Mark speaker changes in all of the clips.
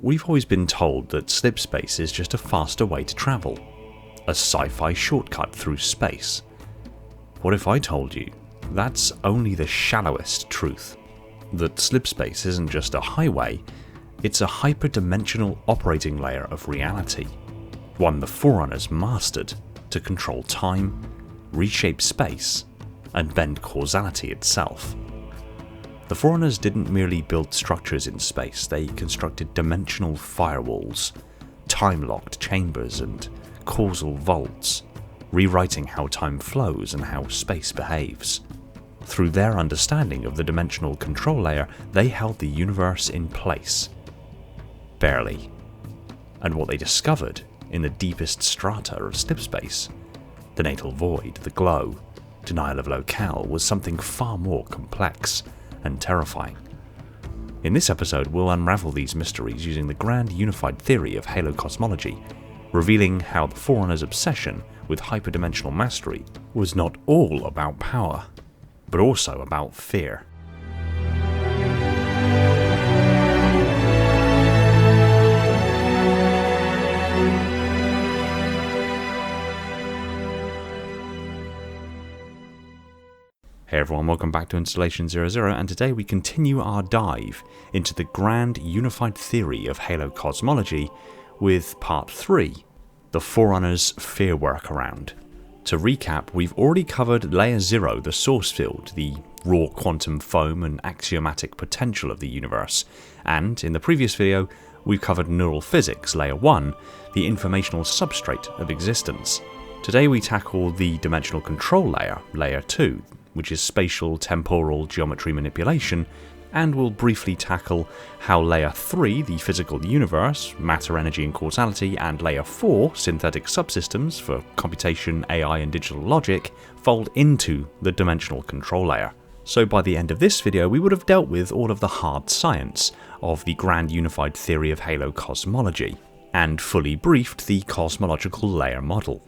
Speaker 1: We've always been told that Slipspace is just a faster way to travel, a sci-fi shortcut through space. What if I told you that's only the shallowest truth? That Slipspace isn't just a highway, it's a hyperdimensional operating layer of reality, one the Forerunners mastered to control time, reshape space, and bend causality itself. The Forerunners didn't merely build structures in space, they constructed dimensional firewalls, time-locked chambers, and causal vaults, rewriting how time flows and how space behaves. Through their understanding of the dimensional control layer, they held the universe in place. Barely. And what they discovered in the deepest strata of Slipspace, the natal void, the glow, denial of locale, was something far more complex and terrifying. In this episode, we'll unravel these mysteries using the grand unified theory of Halo Cosmology, revealing how the Forerunners' obsession with hyperdimensional mastery was not all about power, but also about fear. Hey everyone, welcome back to Installation 00, and today we continue our dive into the grand unified theory of Halo Cosmology with Part 3, the Forerunners' Fear Workaround. To recap, we've already covered Layer 0, the source field, the raw quantum foam and axiomatic potential of the universe, and in the previous video we've covered neural physics, Layer 1, the informational substrate of existence. Today we tackle the dimensional control layer, Layer 2, which is spatial temporal geometry manipulation, and we'll briefly tackle how Layer 3, the physical universe, matter, energy and causality, and Layer 4, synthetic subsystems for computation, AI and digital logic, fold into the dimensional control layer. So by the end of this video we would have dealt with all of the hard science of the grand unified theory of Halo Cosmology, and fully briefed the Cosmological Layer Model.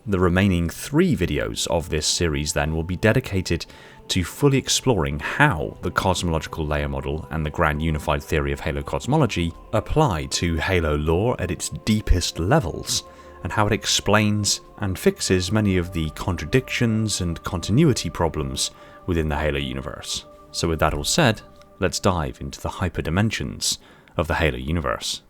Speaker 1: The remaining 3 videos of this series then will be dedicated to fully exploring how the Cosmological Layer Model and the grand unified theory of Halo Cosmology apply to Halo lore at its deepest levels, and how it explains and fixes many of the contradictions and continuity problems within the Halo universe. So with that all said, let's dive into the hyperdimensions of the Halo universe.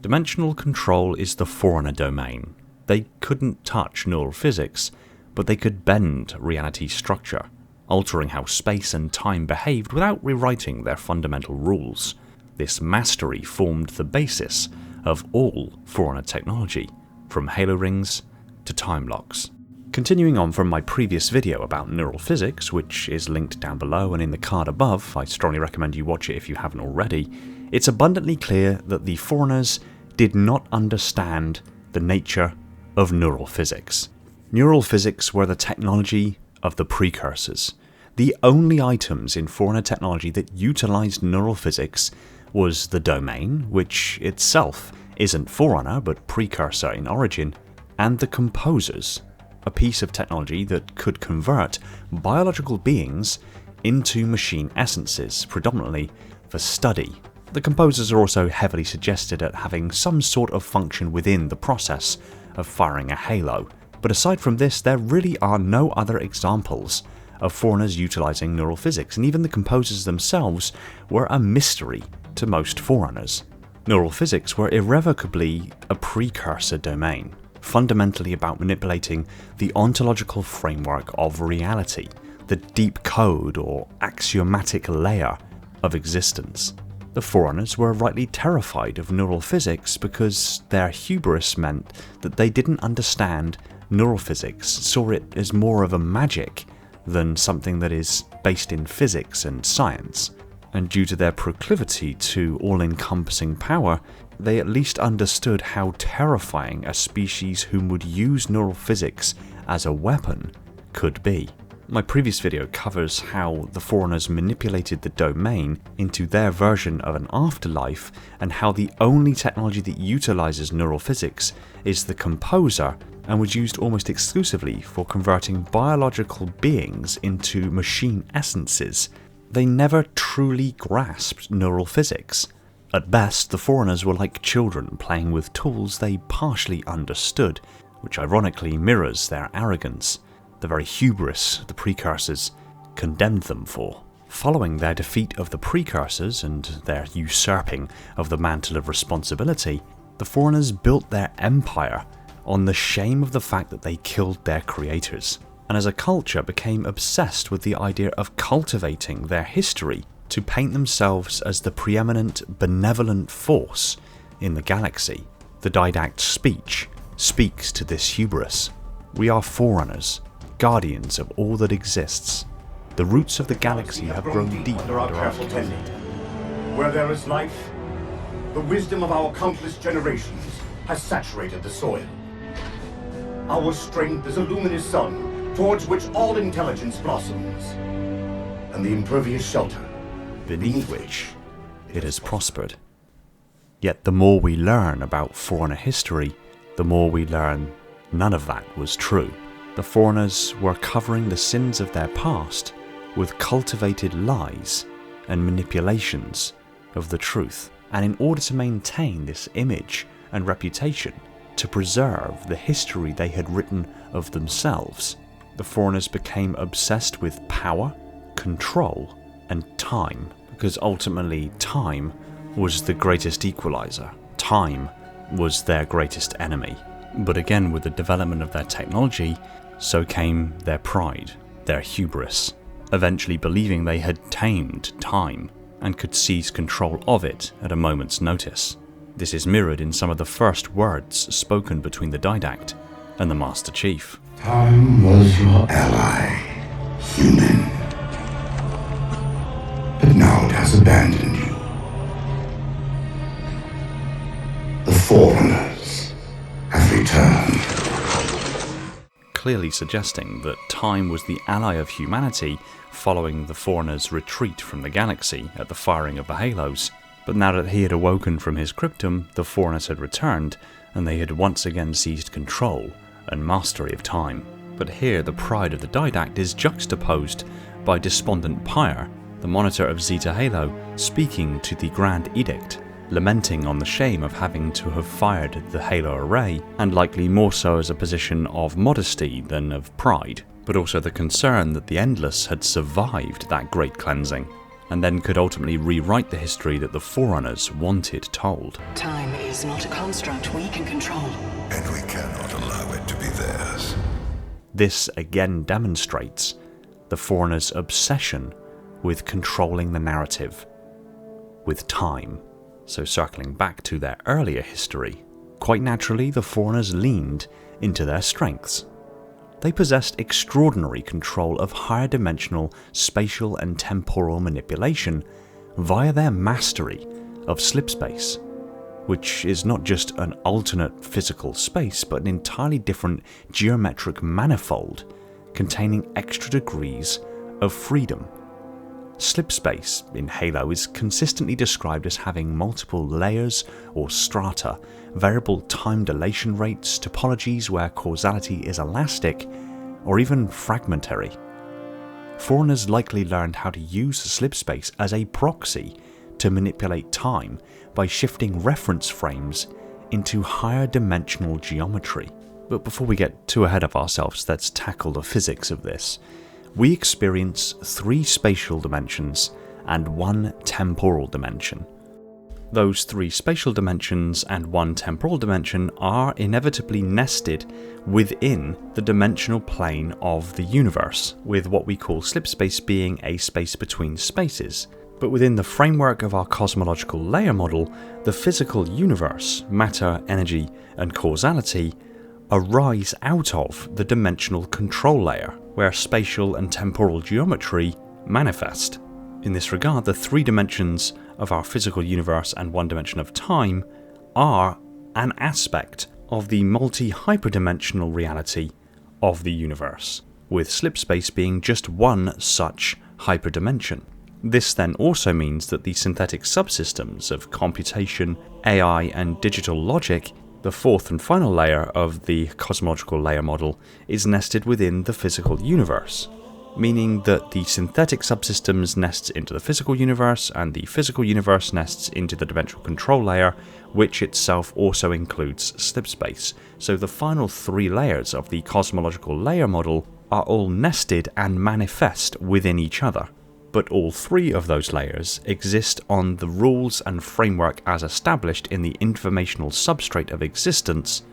Speaker 1: Dimensional control is the Forerunner domain. They couldn't touch neural physics, but they could bend reality's structure, altering how space and time behaved without rewriting their fundamental rules. This mastery formed the basis of all Forerunner technology, from halo rings to time locks. Continuing on from my previous video about neural physics, which is linked down below and in the card above, I strongly recommend you watch it if you haven't already, it's abundantly clear that the Forerunners did not understand the nature of neural physics. Neural physics were the technology of the precursors. The only items in Forerunner technology that utilized neural physics was the domain, which itself isn't Forerunner but precursor in origin, and the composers, a piece of technology that could convert biological beings into machine essences, predominantly for study. The composers are also heavily suggested at having some sort of function within the process of firing a halo, but aside from this there really are no other examples of Forerunners utilizing neural physics, and even the composers themselves were a mystery to most Forerunners. Neural physics were irrevocably a precursor domain, fundamentally about manipulating the ontological framework of reality, the deep code or axiomatic layer of existence. The Forerunners were rightly terrified of neural physics because their hubris meant that they didn't understand neural physics, saw it as more of a magic than something that is based in physics and science. And due to their proclivity to all-encompassing power, they at least understood how terrifying a species who would use neural physics as a weapon could be. My previous video covers how the Forerunners manipulated the domain into their version of an afterlife, and how the only technology that utilizes neural physics is the composer, and was used almost exclusively for converting biological beings into machine essences. They never truly grasped neural physics. At best, the Forerunners were like children playing with tools they partially understood, which ironically mirrors their arrogance, the very hubris the Precursors condemned them for. Following their defeat of the Precursors and their usurping of the mantle of responsibility, the Forerunners built their empire on the shame of the fact that they killed their creators, and as a culture became obsessed with the idea of cultivating their history to paint themselves as the preeminent benevolent force in the galaxy. The Didact's speech speaks to this hubris. We are Forerunners, guardians of all that exists. The roots of the galaxy have grown deep under our careful tending.
Speaker 2: Where there is life, the wisdom of our countless generations has saturated the soil. Our strength is a luminous sun towards which all intelligence blossoms, and the impervious shelter
Speaker 1: beneath which it has prospered. Yet the more we learn about Forerunner history, the more we learn none of that was true. The Forerunners were covering the sins of their past with cultivated lies and manipulations of the truth. And in order to maintain this image and reputation, to preserve the history they had written of themselves, the Forerunners became obsessed with power, control, and time, because ultimately time was the greatest equalizer. Time was their greatest enemy. But again, with the development of their technology, so came their pride, their hubris, eventually believing they had tamed time and could seize control of it at a moment's notice. This is mirrored in some of the first words spoken between the Didact and the Master Chief.
Speaker 3: Time was your ally, human. But now it has abandoned you. The Forerunners have returned.
Speaker 1: Clearly suggesting that time was the ally of humanity following the Forerunners' retreat from the galaxy at the firing of the Halos. But now that he had awoken from his cryptum, the Forerunners had returned, and they had once again seized control and mastery of time. But here the pride of the Didact is juxtaposed by despondent Pyre, the monitor of Zeta Halo, speaking to the Grand Edict, lamenting on the shame of having to have fired the Halo array, and likely more so as a position of modesty than of pride, but also the concern that the Endless had survived that great cleansing, and then could ultimately rewrite the history that the Forerunners wanted told.
Speaker 4: Time is not a construct we can control.
Speaker 3: And we cannot allow it to be theirs.
Speaker 1: This again demonstrates the Forerunners' obsession with controlling the narrative, with time. So circling back to their earlier history, quite naturally the Forerunners leaned into their strengths. They possessed extraordinary control of higher dimensional spatial and temporal manipulation via their mastery of Slipspace, which is not just an alternate physical space but an entirely different geometric manifold containing extra degrees of freedom. Slipspace in Halo is consistently described as having multiple layers or strata, variable time dilation rates, topologies where causality is elastic, or even fragmentary. Forerunners likely learned how to use Slipspace as a proxy to manipulate time by shifting reference frames into higher dimensional geometry. But before we get too ahead of ourselves, let's tackle the physics of this. We experience 3 spatial dimensions and 1 temporal dimension. Those 3 spatial dimensions and 1 temporal dimension are inevitably nested within the dimensional plane of the universe, with what we call Slipspace being a space between spaces. But within the framework of our cosmological layer model, the physical universe, matter, energy, and causality arise out of the dimensional control layer, where spatial and temporal geometry manifest. In this regard, the 3 dimensions of our physical universe and 1 dimension of time are an aspect of the multi-hyperdimensional reality of the universe, with Slipspace being just one such hyperdimension. This then also means that the synthetic subsystems of computation, AI, and digital logic, the 4th and final layer of the cosmological layer model, is nested within the physical universe. meaning that the synthetic subsystems nests into the physical universe, and the physical universe nests into the dimensional control layer, which itself also includes Slipspace. So the final 3 layers of the cosmological layer model are all nested and manifest within each other. But all 3 of those layers exist on the rules and framework as established in the informational substrate of existence,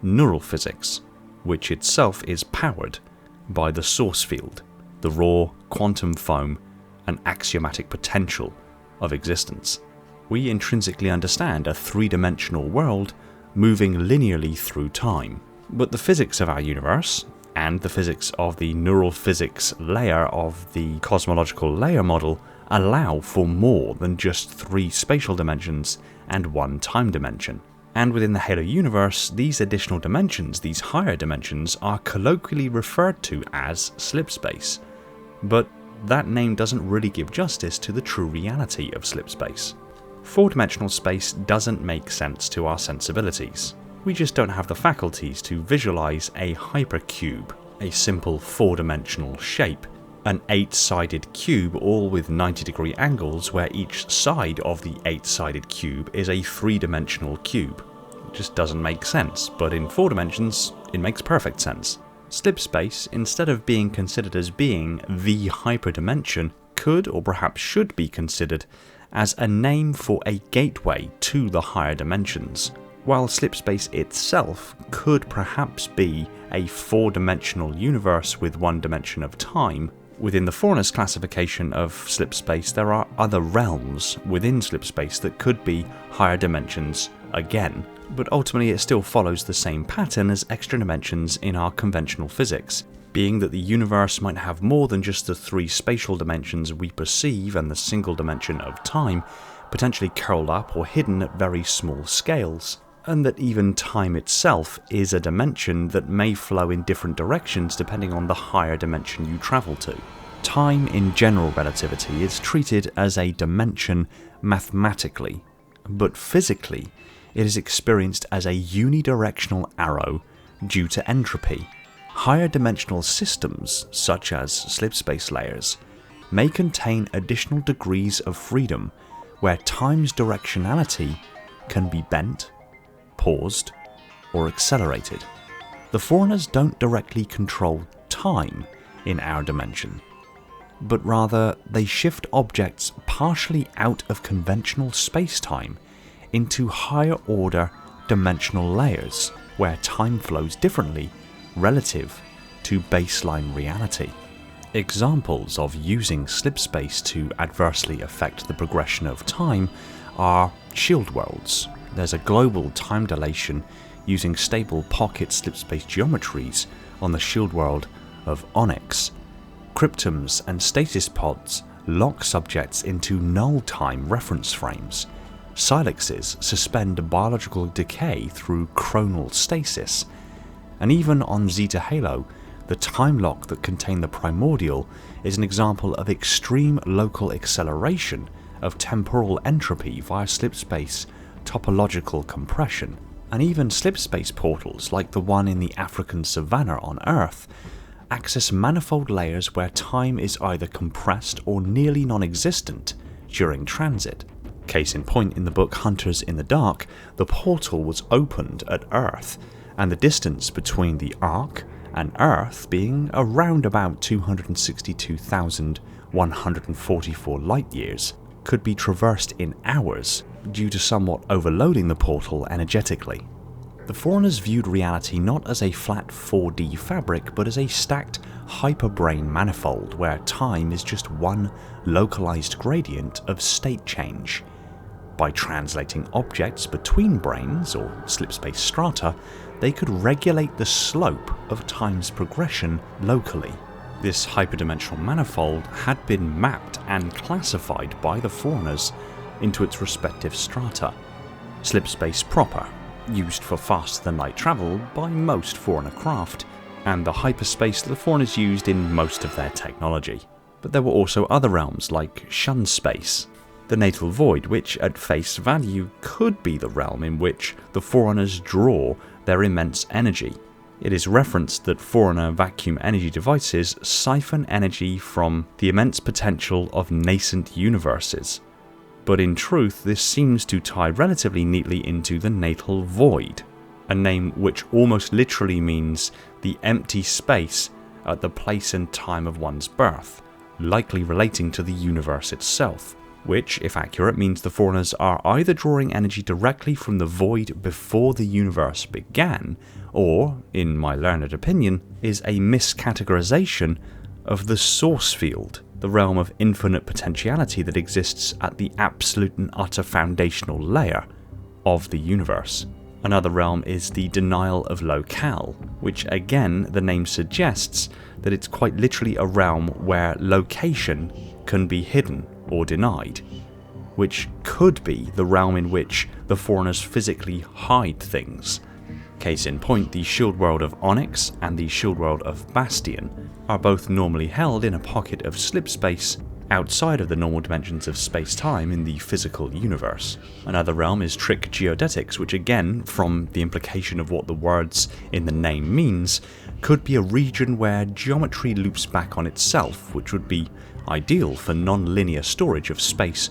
Speaker 1: neural physics, which itself is powered by the source field, the raw quantum foam and axiomatic potential of existence. We intrinsically understand a 3-dimensional world moving linearly through time, but the physics of our universe, and the physics of the neural physics layer of the cosmological layer model, allow for more than just 3 spatial dimensions and 1 time dimension. And within the Halo universe, these additional dimensions, these higher dimensions, are colloquially referred to as Slipspace. But that name doesn't really give justice to the true reality of Slipspace. 4-dimensional space doesn't make sense to our sensibilities. We just don't have the faculties to visualize a hypercube, a simple 4-dimensional shape, an 8-sided cube all with 90-degree angles where each side of the 8-sided cube is a 3-dimensional cube. It just doesn't make sense, but in 4 dimensions, it makes perfect sense. Slipspace, instead of being considered as being the hyperdimension, could or perhaps should be considered as a name for a gateway to the higher dimensions, while Slipspace itself could perhaps be a 4-dimensional universe with 1 dimension of time. Within the Foreigner's classification of Slipspace, there are other realms within Slipspace that could be higher dimensions again, but ultimately it still follows the same pattern as extra dimensions in our conventional physics, being that the universe might have more than just the 3 spatial dimensions we perceive and the single dimension of time, potentially curled up or hidden at very small scales, and that even time itself is a dimension that may flow in different directions depending on the higher dimension you travel to. Time in general relativity is treated as a dimension mathematically, but physically it is experienced as a unidirectional arrow due to entropy. Higher dimensional systems, such as Slipspace layers, may contain additional degrees of freedom where time's directionality can be bent, paused, or accelerated. The Foreigners don't directly control time in our dimension, but rather they shift objects partially out of conventional space-time into higher order dimensional layers where time flows differently relative to baseline reality. Examples of using Slipspace to adversely affect the progression of time are shield worlds. There's a global time dilation using stable pocket Slipspace geometries on the shield world of Onyx. Cryptums and stasis pods lock subjects into null time reference frames. Silexes suspend biological decay through chronal stasis. And even on Zeta Halo, the time lock that contained the primordial is an example of extreme local acceleration of temporal entropy via Slipspace topological compression. And even Slipspace portals, like the one in the African savanna on Earth, access manifold layers where time is either compressed or nearly non-existent during transit. Case in point, in the book Hunters in the Dark, the portal was opened at Earth, and the distance between the Ark and Earth being around about 262,144 light years, could be traversed in hours due to somewhat overloading the portal energetically. The Foreigners viewed reality not as a flat 4D fabric, but as a stacked hyperbrain manifold where time is just one localized gradient of state change. By translating objects between brains, or Slipspace strata, they could regulate the slope of time's progression locally. This hyperdimensional manifold had been mapped and classified by the Foreigners into its respective strata. Slipspace proper, used for faster-than-light travel by most Foreigner craft, and the hyperspace that the Foreigners used in most of their technology. But there were also other realms like Shun Space, the Natal Void, which at face value could be the realm in which the Foreigners draw their immense energy. It is referenced that Forerunner vacuum energy devices siphon energy from the immense potential of nascent universes, but in truth this seems to tie relatively neatly into the natal void, a name which almost literally means the empty space at the place and time of one's birth, likely relating to the universe itself, which, if accurate, means the Forerunners are either drawing energy directly from the void before the universe began, or, in my learned opinion, is a miscategorization of the source field, the realm of infinite potentiality that exists at the absolute and utter foundational layer of the universe. Another realm is the denial of locale, which again the name suggests that it's quite literally a realm where location can be hidden or denied, which could be the realm in which the Forerunners physically hide things. Case in point, the shield world of Onyx and the shield world of Bastion are both normally held in a pocket of Slipspace outside of the normal dimensions of space-time in the physical universe. Another realm is Trick Geodetics, which again, from the implication of what the words in the name means, could be a region where geometry loops back on itself, which would be ideal for non-linear storage of space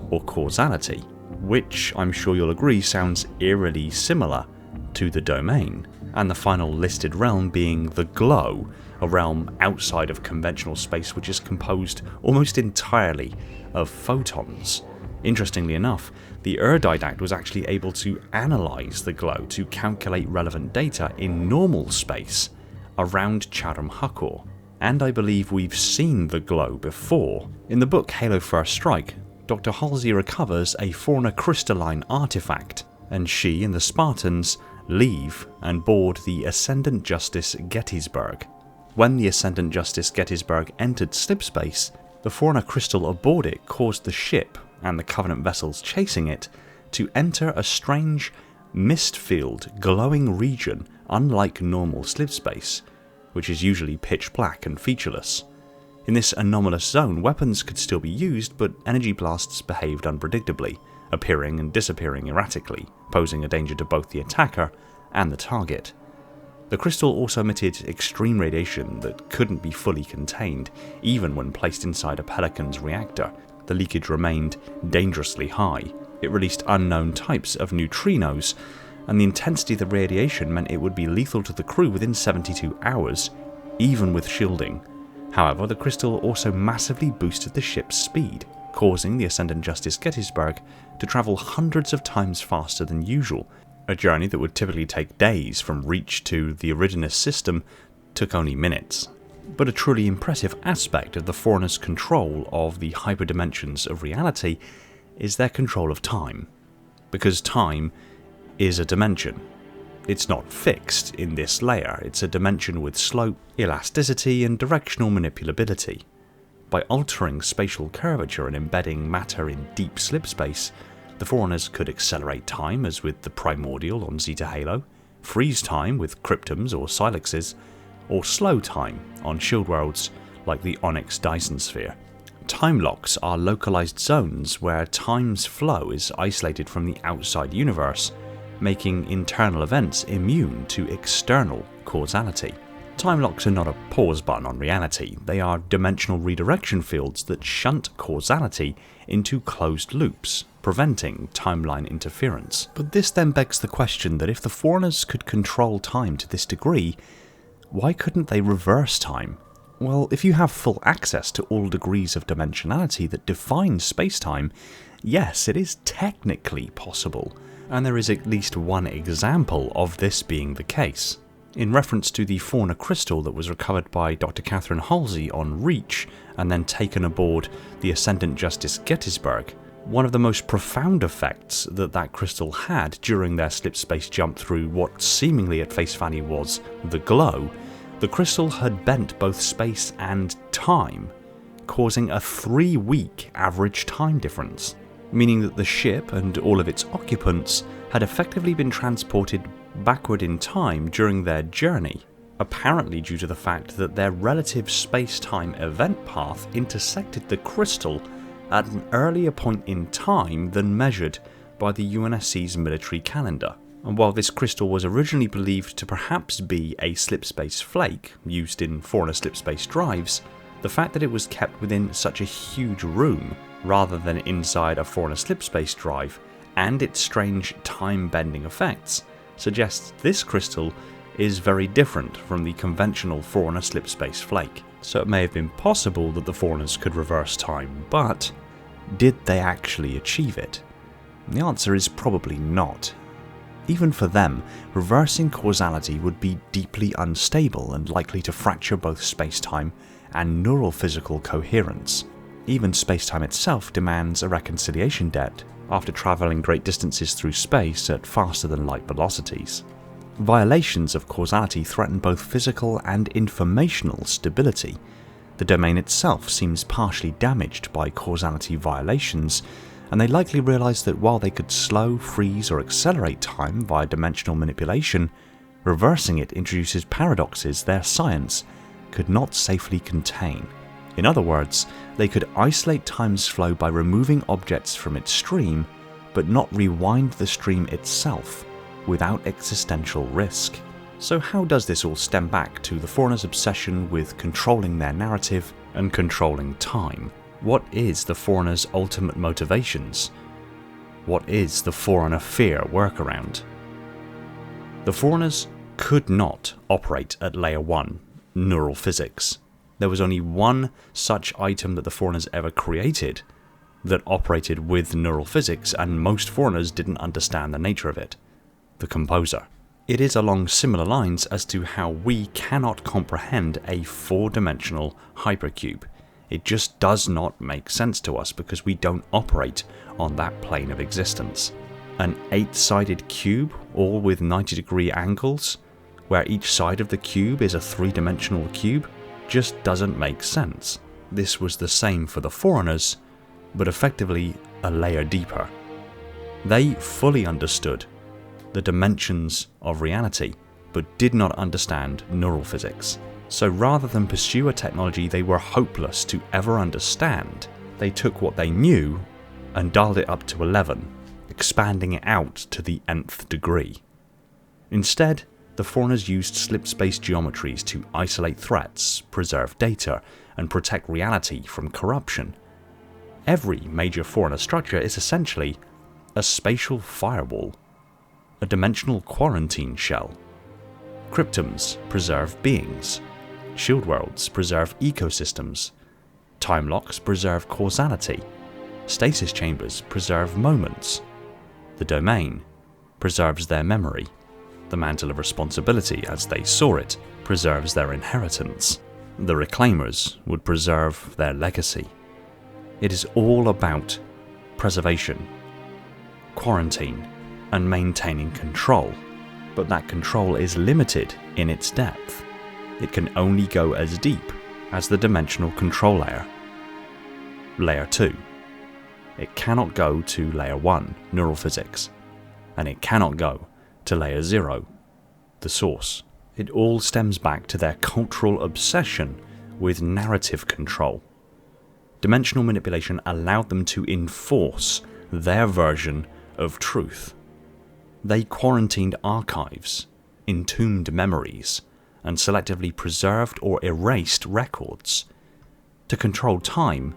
Speaker 1: or causality, which I'm sure you'll agree sounds eerily similar to the domain. And the final listed realm being the Glow, a realm outside of conventional space which is composed almost entirely of photons. Interestingly enough, the Erdidact was actually able to analyse the Glow to calculate relevant data in normal space around Chatham-Huckor, and I believe we've seen the Glow before. In the book Halo First Strike, Dr. Halsey recovers a Forerunner crystalline artifact, and she and the Spartans leave and board the Ascendant Justice Gettysburg. When the Ascendant Justice Gettysburg entered Slipspace, the Forerunner crystal aboard it caused the ship, and the Covenant vessels chasing it, to enter a strange, mist-filled, glowing region unlike normal Slipspace, which is usually pitch black and featureless. In this anomalous zone, weapons could still be used, but energy blasts behaved unpredictably, appearing and disappearing erratically, posing a danger to both the attacker and the target. The crystal also emitted extreme radiation that couldn't be fully contained, even when placed inside a Pelican's reactor. The leakage remained dangerously high. It released unknown types of neutrinos, and the intensity of the radiation meant it would be lethal to the crew within 72 hours, even with shielding. However, the crystal also massively boosted the ship's speed, causing the Ascendant Justice Gettysburg to travel hundreds of times faster than usual. A journey that would typically take days from Reach to the Eridanus system took only minutes. But a truly impressive aspect of the Forerunners' control of the hyperdimensions of reality is their control of time. Because time is a dimension. It's not fixed in this layer, it's a dimension with slope, elasticity, and directional manipulability. By altering spatial curvature and embedding matter in deep slipspace, the Forerunners could accelerate time, as with the Primordial on Zeta Halo, freeze time with Cryptums or Silexes, or slow time on shield worlds like the Onyx Dyson Sphere. Time locks are localized zones where time's flow is isolated from the outside universe, making internal events immune to external causality. Time locks are not a pause button on reality, they are dimensional redirection fields that shunt causality into closed loops, preventing timeline interference. But this then begs the question that if the Forerunners could control time to this degree, why couldn't they reverse time? Well, if you have full access to all degrees of dimensionality that define space-time, yes, it is technically possible, and there is at least one example of this being the case. In reference to the Forerunner crystal that was recovered by Dr. Catherine Halsey on Reach and then taken aboard the Ascendant Justice Gettysburg, one of the most profound effects that crystal had during their slipspace jump through what seemingly at face value was the Glow, the crystal had bent both space and time, causing a 3-week average time difference, meaning that the ship and all of its occupants had effectively been transported backward in time during their journey, apparently due to the fact that their relative space-time event path intersected the crystal at an earlier point in time than measured by the UNSC's military calendar. And while this crystal was originally believed to perhaps be a slipspace flake used in Forerunner slipspace drives, the fact that it was kept within such a huge room rather than inside a Forerunner slipspace drive and its strange time-bending effects suggests this crystal is very different from the conventional Forerunner slipspace flake. So it may have been possible that the Forerunners could reverse time, but did they actually achieve it? The answer is probably not. Even for them, reversing causality would be deeply unstable and likely to fracture both spacetime and neural physical coherence. Even spacetime itself demands a reconciliation debt after travelling great distances through space at faster than light velocities. Violations of causality threaten both physical and informational stability. The domain itself seems partially damaged by causality violations, and they likely realised that while they could slow, freeze or accelerate time via dimensional manipulation, reversing it introduces paradoxes their science could not safely contain. In other words, they could isolate time's flow by removing objects from its stream, but not rewind the stream itself without existential risk. So how does this all stem back to the Forerunners' obsession with controlling their narrative and controlling time? What is the Forerunners' ultimate motivations? What is the Forerunner fear workaround? The Forerunners could not operate at Layer 1, neural physics. There was only one such item that the Forerunners ever created that operated with neural physics, and most Forerunners didn't understand the nature of it: the composer. It is along similar lines as to how we cannot comprehend a four-dimensional hypercube. It just does not make sense to us because we don't operate on that plane of existence. An 8-sided cube, all with 90-degree angles, where each side of the cube is a 3-dimensional cube, just doesn't make sense. This was the same for the Forerunners, but effectively a layer deeper. They fully understood the dimensions of reality, but did not understand neural physics. So rather than pursue a technology they were hopeless to ever understand, they took what they knew and dialed it up to 11, expanding it out to the nth degree. Instead, the Forerunners used slipspace geometries to isolate threats, preserve data, and protect reality from corruption. Every major Forerunner structure is essentially a spatial firewall, a dimensional quarantine shell. Cryptums preserve beings, shield worlds preserve ecosystems, time locks preserve causality, stasis chambers preserve moments, the domain preserves their memory, the mantle of responsibility as they saw it preserves their inheritance, the reclaimers would preserve their legacy. It is all about preservation, quarantine, and maintaining control, but that control is limited in its depth. It can only go as deep as the dimensional control layer. Layer 2. It cannot go to Layer 1, neural physics, and it cannot go to Layer 0, the source. It all stems back to their cultural obsession with narrative control. Dimensional manipulation allowed them to enforce their version of truth. They quarantined archives, entombed memories, and selectively preserved or erased records. To control time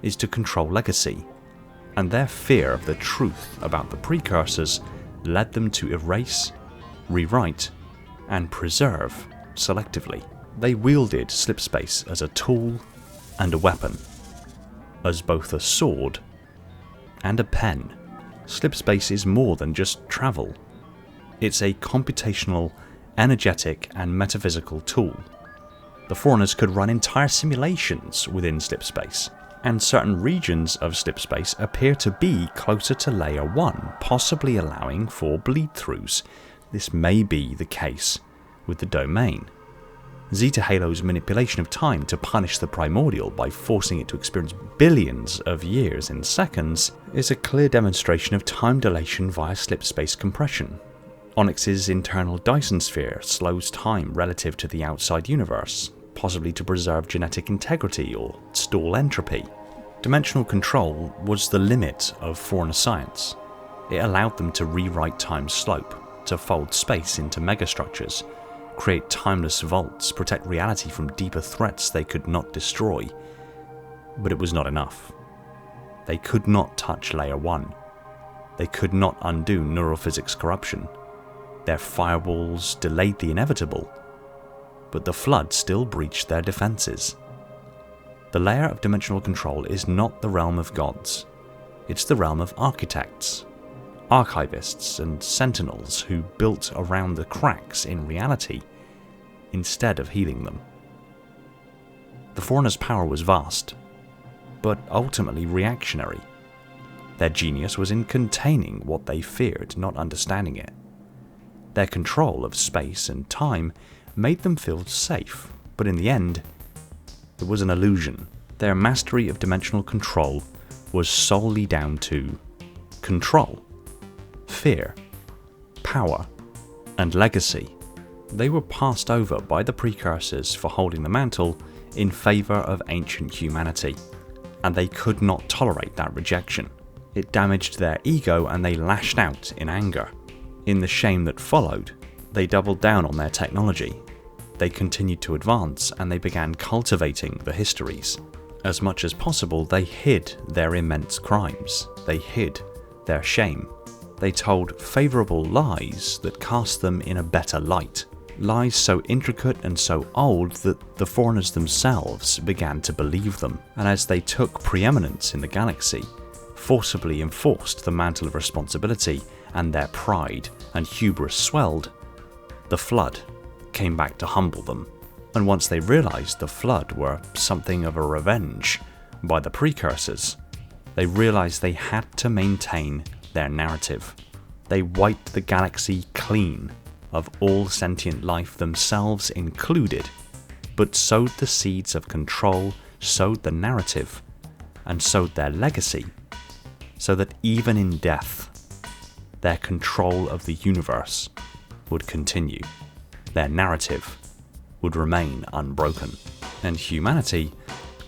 Speaker 1: is to control legacy, and their fear of the truth about the precursors led them to erase, rewrite, and preserve selectively. They wielded slipspace as a tool and a weapon, as both a sword and a pen. Slipspace is more than just travel. It's a computational, energetic, and metaphysical tool. The Forerunners could run entire simulations within slipspace, and certain regions of slipspace appear to be closer to Layer 1, possibly allowing for bleed-throughs. This may be the case with the domain. Zeta Halo's manipulation of time to punish the primordial by forcing it to experience billions of years in seconds is a clear demonstration of time dilation via slipspace compression. Onyx's internal Dyson sphere slows time relative to the outside universe, possibly to preserve genetic integrity or stall entropy. Dimensional control was the limit of Forerunner science. It allowed them to rewrite time's slope, to fold space into megastructures, create timeless vaults, protect reality from deeper threats they could not destroy. But it was not enough. They could not touch Layer 1. They could not undo neural physics corruption. Their firewalls delayed the inevitable, but the flood still breached their defenses. The layer of dimensional control is not the realm of gods. It's the realm of architects, archivists, and sentinels who built around the cracks in reality instead of healing them. The Forerunners' power was vast, but ultimately reactionary. Their genius was in containing what they feared, not understanding it. Their control of space and time made them feel safe, but in the end, it was an illusion. Their mastery of dimensional control was solely down to control, fear, power, and legacy. They were passed over by the precursors for holding the mantle in favour of ancient humanity, and they could not tolerate that rejection. It damaged their ego and they lashed out in anger. In the shame that followed, they doubled down on their technology. They continued to advance and they began cultivating the histories. As much as possible, they hid their immense crimes. They hid their shame. They told favourable lies that cast them in a better light. Lies so intricate and so old that the Forerunners themselves began to believe them, and as they took preeminence in the galaxy, forcibly enforced the mantle of responsibility, and their pride and hubris swelled, the flood came back to humble them. And once they realised the flood were something of a revenge by the precursors, they realised they had to maintain their narrative. They wiped the galaxy clean of all sentient life, themselves included, but sowed the seeds of control, sowed the narrative, and sowed their legacy, so that even in death, their control of the universe would continue. Their narrative would remain unbroken. And humanity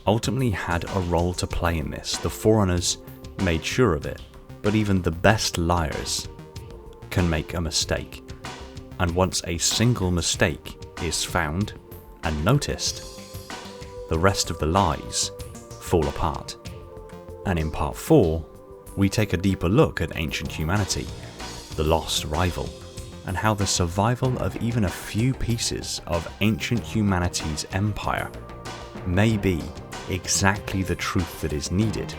Speaker 1: ultimately had a role to play in this. The Forerunners made sure of it, but even the best liars can make a mistake. And once a single mistake is found and noticed, the rest of the lies fall apart. And in part 4, we take a deeper look at ancient humanity, the lost rival, and how the survival of even a few pieces of ancient humanity's empire may be exactly the truth that is needed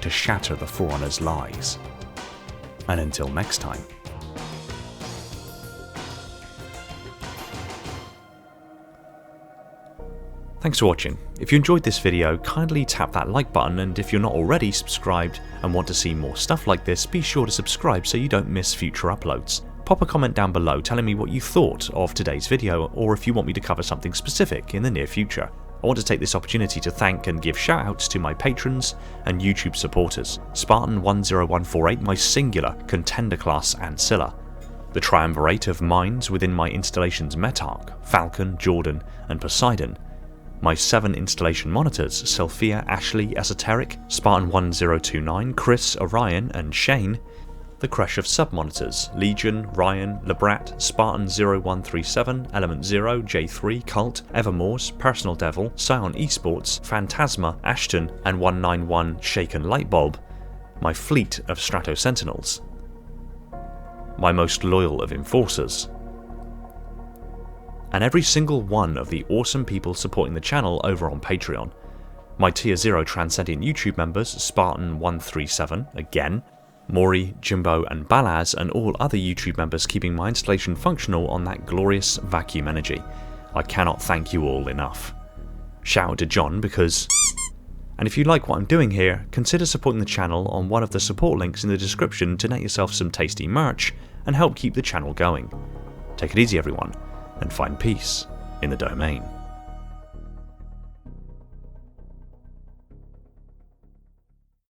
Speaker 1: to shatter the Forerunners' lies. And until next time. Thanks for watching. If you enjoyed this video, kindly tap that like button, and if you're not already subscribed and want to see more stuff like this, be sure to subscribe so you don't miss future uploads. Pop a comment down below telling me what you thought of today's video, or if you want me to cover something specific in the near future. I want to take this opportunity to thank and give shoutouts to my patrons and YouTube supporters: Spartan10148, my singular Contender class Ancilla, the triumvirate of minds within my installations Metarch, Falcon, Jordan, and Poseidon, my 7 installation monitors Sophia, Ashley, Esoteric, Spartan1029, Chris, Orion, and Shane, the crush of sub-monitors Legion, Ryan, Lebrat, Spartan0137, Element 0, J3, Cult, Evermore's, Personal Devil, Scion Esports, Phantasma, Ashton, and 191 Shaken Lightbulb, my fleet of Strato Sentinels, my most loyal of Enforcers, and every single one of the awesome people supporting the channel over on Patreon. My Tier 0 Transcendent YouTube members Spartan137, again, Maury, Jimbo, and Balaz, and all other YouTube members keeping my installation functional on that glorious vacuum energy. I cannot thank you all enough. Shout out to John because... And if you like what I'm doing here, consider supporting the channel on one of the support links in the description to net yourself some tasty merch and help keep the channel going. Take it easy everyone, and find peace in the domain.